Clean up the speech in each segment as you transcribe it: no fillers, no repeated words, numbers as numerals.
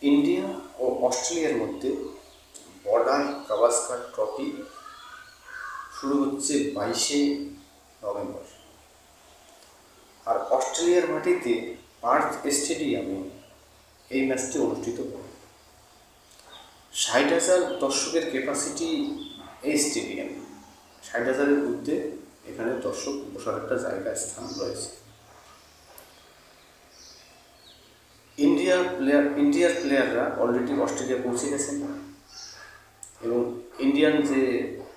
India ও অস্ট্রেলিয়ার মধ্যে border Gavaskar trophy শুরু হচ্ছে 22শে নভেম্বর। আর অস্ট্রেলিয়ার মাটিতে পার্থ স্টেডিয়ামে এই ম্যাচটি অনুষ্ঠিত হবে। 60,000 দর্শকের ক্যাপাসিটি এই স্টেডিয়ামে। 60,000-এর ঊর্ধ্বে এখানে দর্শক বসার একটা জায়গা স্থান রয়েছে। ইন্ডিয়ার প্লেয়াররা অলরেডি অস্ট্রেলিয়া পৌঁছে গেছেন এবং ইন্ডিয়ান যে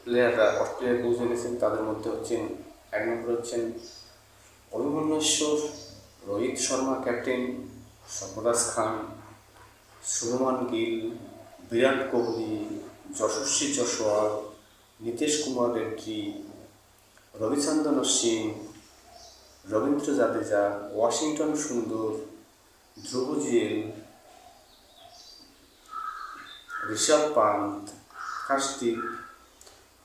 প্লেয়াররা অস্ট্রেলিয়া পৌঁছে গেছেন তাদের মধ্যে হচ্ছেন, এক নম্বর হচ্ছেন অভিমন্যুশ্বর, রোহিত শর্মা ক্যাপ্টেন, সর্ফরাজ খান, শুভমান গিল, বিরাট কোহলি, যশস্বী জয়সওয়াল, নীতিশ কুমার রেড্ডি, রবিচন্দ্রন অশ্বিন, রবীন্দ্র জাদেজা, ওয়াশিংটন সুন্দর, ধ্রুব জুয়েল, ঋষভ পান্ত, কার্তিক,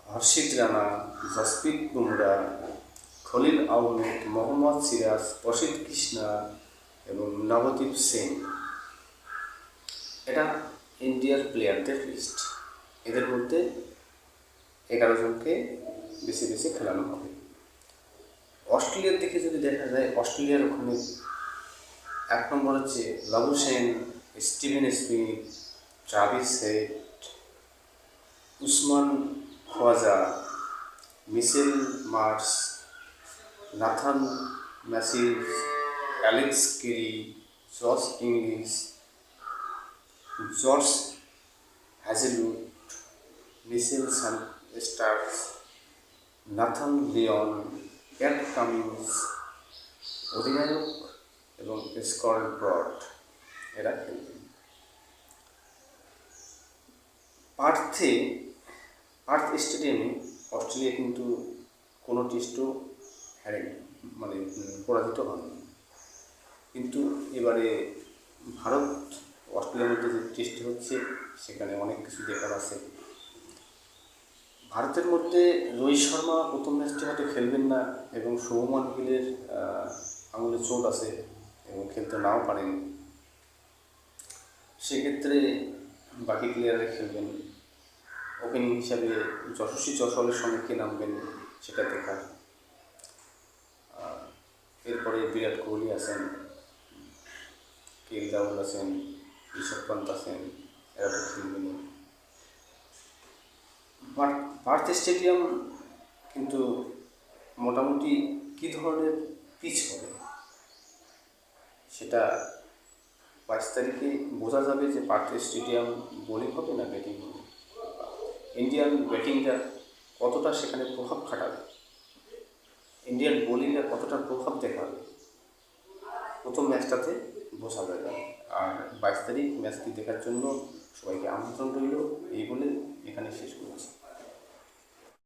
হর্ষিত রানা, জসপ্রীত বুমরা, খলিল আহমেদ, মোহাম্মদ সিরাজ, প্রসিদ্ধ কৃষ্ণা এবং নবদীপ সিং। এটা ইন্ডিয়ার প্লেয়ারদের লিস্ট। এদের মধ্যে 11 জনকে বেছে বেছে খেলানো হবে। অস্ট্রেলিয়ার দিকে যদি দেখা যায়, অস্ট্রেলিয়ার ওখানে 1 নম্বর হচ্ছে Labuschagne, Steven Smith, Travis Head, Usman Khawaja, Mitchell Marsh, Nathan McSweeney, Alex Carey, Josh Inglis, George Hazlewood, Mitchell Starcs, Nathan Lyon, Pat Cummins, অধিনায়ক এবং স্কট ব্রড এরা খেলবেন। পার্থ স্টেডিয়ামে অস্ট্রেলিয়া কিন্তু কোনো টেস্টও হারেনি, মানে পরাজিত হয়নি। কিন্তু এবারে ভারত অস্ট্রেলিয়ার মধ্যে যে টেস্ট হচ্ছে সেখানে অনেক কিছু দেখার আছে। ভারতের মধ্যে রোহিত শর্মা প্রথম ম্যাচটি হয়তো খেলবেন না এবং শুভমান গিলের আঙুলে চোট আছে এবং খেলতে নাও পারেন। সেক্ষেত্রে বাকি প্লেয়াররা খেলবেন। ওপেনিং হিসাবে যশস্বী জয়সওয়ালের সঙ্গে কে নামবেন সেটা দেখার। এরপরে বিরাট কোহলি আছেন, রাহুল আছেন, ঋষভ পান্ত আছেন, এরা তো খেলবেন। পার্থ স্টেডিয়াম কিন্তু মোটামুটি কী ধরনের পিচ হবে সেটা 22 তারিখে বোঝা যাবে যে পার্থ স্টেডিয়াম বোলিং হবে না ব্যাটিং হবে। ইন্ডিয়ান ব্যাটিংটা কতটা সেখানে প্রভাব খাটাবে, ইন্ডিয়ান বোলিংটা কতটা প্রভাব দেখাবে প্রথম ম্যাচটাতে বোঝা যাবে। আর 22 তারিখ ম্যাচটি দেখার জন্য সবাইকে আমন্ত্রণ রইল এই বলে এখানে শেষ করছি।